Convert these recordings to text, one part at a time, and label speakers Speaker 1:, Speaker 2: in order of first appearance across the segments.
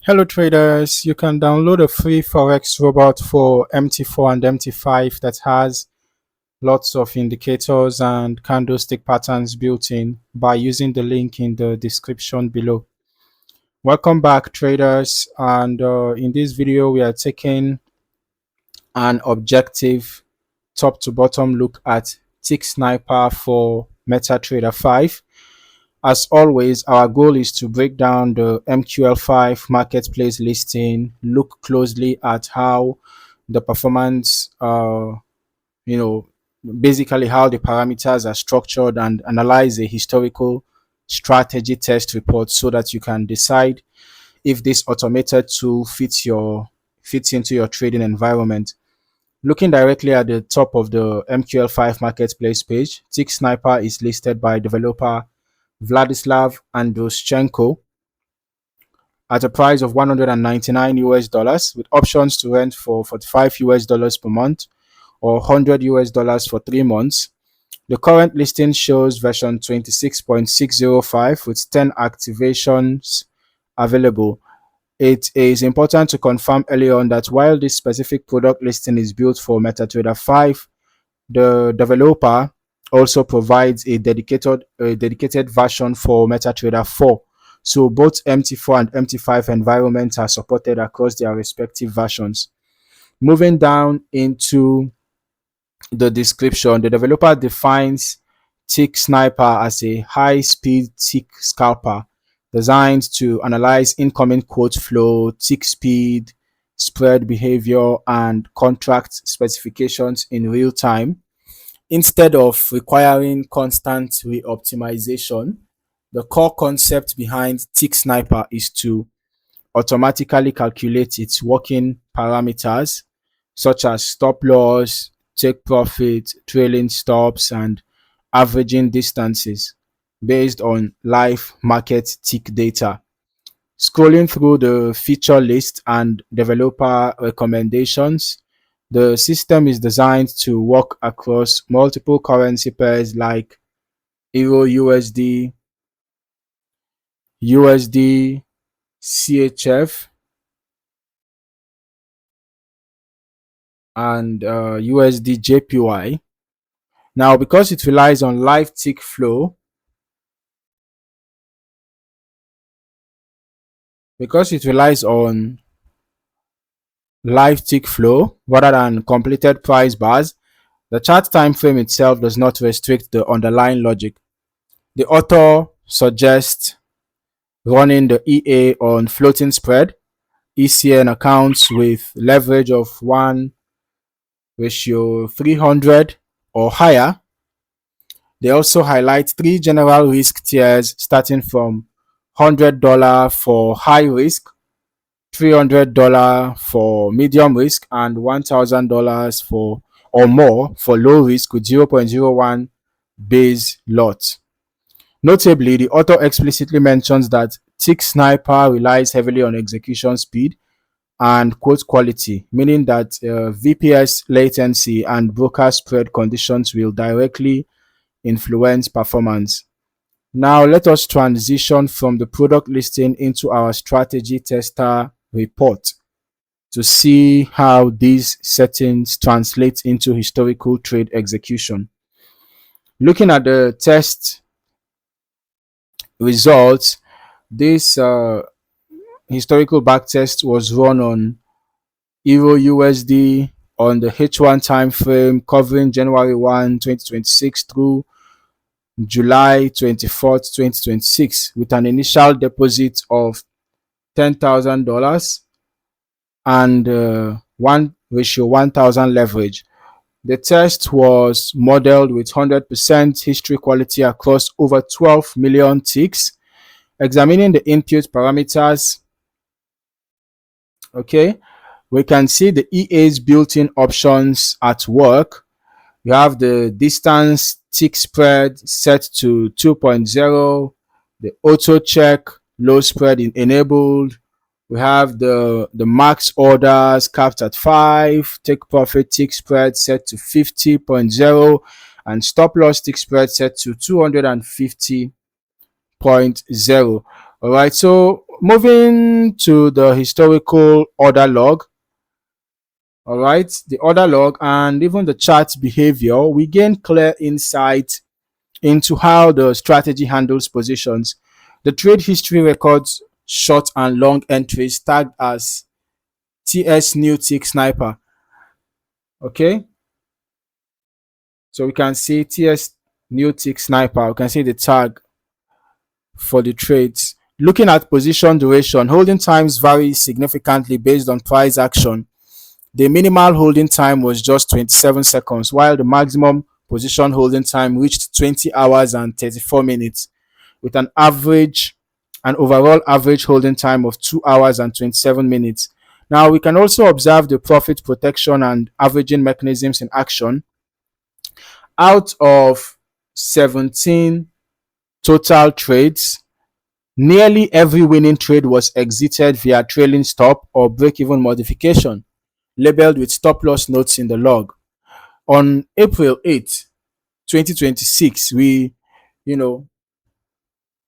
Speaker 1: Hello traders, you can download a free Forex robot for MT4 and MT5 that has lots of indicators and candlestick patterns built in by using the link in the description below. Welcome back traders, and in this video we are taking an objective top to bottom look at TickSniper for MetaTrader 5. As always, our goal is to break down the MQL5 Marketplace listing, look closely at how the performance, basically how the parameters are structured, and analyze a historical strategy test report so that you can decide if this automated tool fits into your trading environment. Looking directly at the top of the MQL5 Marketplace page, TickSniper is listed by developer Vladislav Andruschenko at a price of 199 US dollars, with options to rent for 45 US dollars per month or 100 US dollars for 3 months. The current listing shows version 26.605 with 10 activations available. It is important to confirm early on that while this specific product listing is built for MetaTrader 5, the developer also provides a dedicated version for MetaTrader 4. So both MT4 and MT5 environments are supported across their respective versions. Moving down into the description, the developer defines TickSniper as a high-speed tick scalper designed to analyze incoming quote flow, tick speed, spread behavior, and contract specifications in real time. Instead of requiring constant re-optimization, the core concept behind TickSniper is to automatically calculate its working parameters such as stop loss, take profit, trailing stops, and averaging distances based on live market tick data. Scrolling through the feature list and developer recommendations, the system is designed to work across multiple currency pairs like EURUSD, USD, CHF, and USD JPY. Now, because it relies on live tick flow, rather than completed price bars, the chart time frame itself does not restrict the underlying logic. The author suggests running the EA on floating spread, ECN accounts with leverage of 1:300 or higher. They also highlight 3 general risk tiers starting from $100 for high risk, $300 for medium risk, and $1,000 for or more for low risk with 0.01 base lot. Notably, the author explicitly mentions that TickSniper relies heavily on execution speed and quote quality, meaning that VPS latency and broker spread conditions will directly influence performance. Now, let us transition from the product listing into our strategy tester report to see how these settings translate into historical trade execution. Looking at the test results, this historical backtest was run on EURUSD on the H1 time frame covering January 1, 2026 through July 24th, 2026 with an initial deposit of $10,000 and 1:1,000 leverage. The test was modeled with 100% history quality across over 12 million ticks, examining the input parameters. Okay, we can see the EA's built-in options at work. We have the distance tick spread set to 2.0, the auto check low spread enabled. We have the max orders capped at 5, take profit tick spread set to 50.0, and stop loss tick spread set to 250.0. All right, so moving to the historical order log. All right, the order log and even the chart behavior, we gain clear insight into how the strategy handles positions. The trade history records short and long entries tagged as TS new TickSniper. Okay, so we can see TS new TickSniper. We can see the tag for the trades. Looking at position duration, holding times vary significantly based on price action. The minimal holding time was just 27 seconds, while the maximum position holding time reached 20 hours and 34 minutes, with an overall average holding time of 2 hours and 27 minutes. Now, we can also observe the profit protection and averaging mechanisms in action. Out of 17 total trades, nearly every winning trade was exited via trailing stop or break-even modification, labeled with stop loss notes in the log. On April 8th, 2026, you know,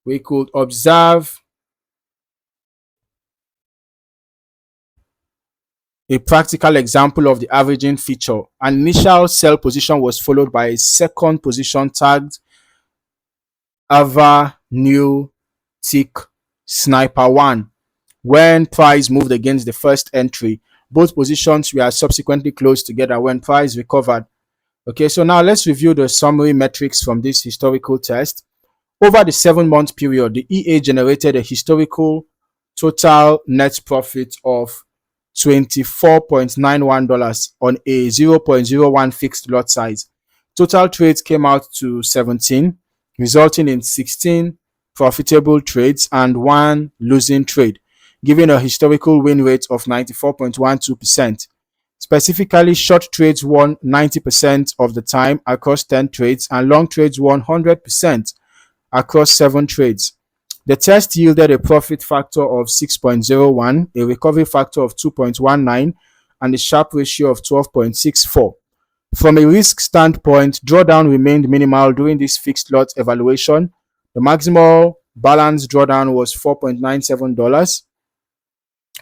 Speaker 1: we could observe a practical example of the averaging feature. An initial sell position was followed by a second position tagged Ava New Tick Sniper 1. When price moved against the first entry, both positions were subsequently closed together when price recovered. Okay, so now let's review the summary metrics from this historical test. Over the 7-month period, the EA generated a historical total net profit of $24.91 on a 0.01 fixed lot size. Total trades came out to 17, resulting in 16 profitable trades and 1 losing trade, giving a historical win rate of 94.12%. Specifically, short trades won 90% of the time across 10 trades, and long trades won 100% across 7 trades. The test yielded a profit factor of 6.01, a recovery factor of 2.19, and a Sharpe ratio of 12.64. From a risk standpoint, drawdown remained minimal during this fixed lot evaluation. The maximal balance drawdown was $4.97,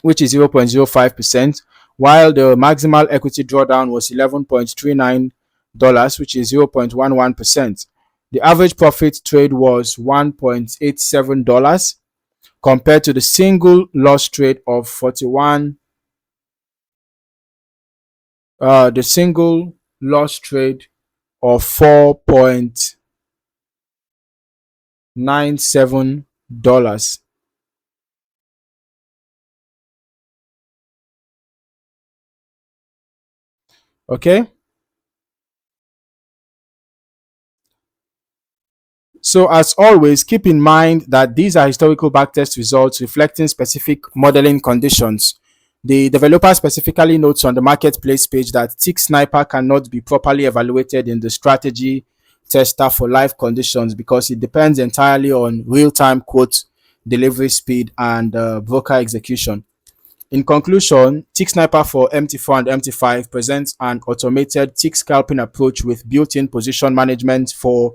Speaker 1: which is 0.05%, while the maximal equity drawdown was $11.39, which is 0.11%. The average profit trade was $1.87 compared to the single loss trade of 41. The single loss trade of $4.97. Okay. So as always, keep in mind that these are historical backtest results reflecting specific modeling conditions. The developer specifically notes on the marketplace page that TickSniper cannot be properly evaluated in the strategy tester for live conditions because it depends entirely on real-time quote delivery speed and broker execution. In conclusion, TickSniper for MT4 and MT5 presents an automated tick scalping approach with built-in position management for,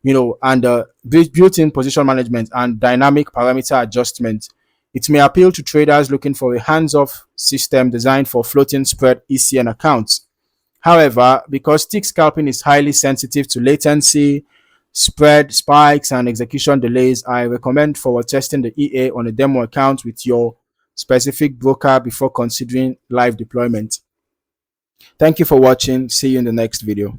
Speaker 1: built-in position management and dynamic parameter adjustment. It may appeal to traders looking for a hands-off system designed for floating spread ECN accounts. However, because tick scalping is highly sensitive to latency, spread spikes, and execution delays, I recommend forward testing the EA on a demo account with your specific broker before considering live deployment. Thank you for watching. See you in the next video.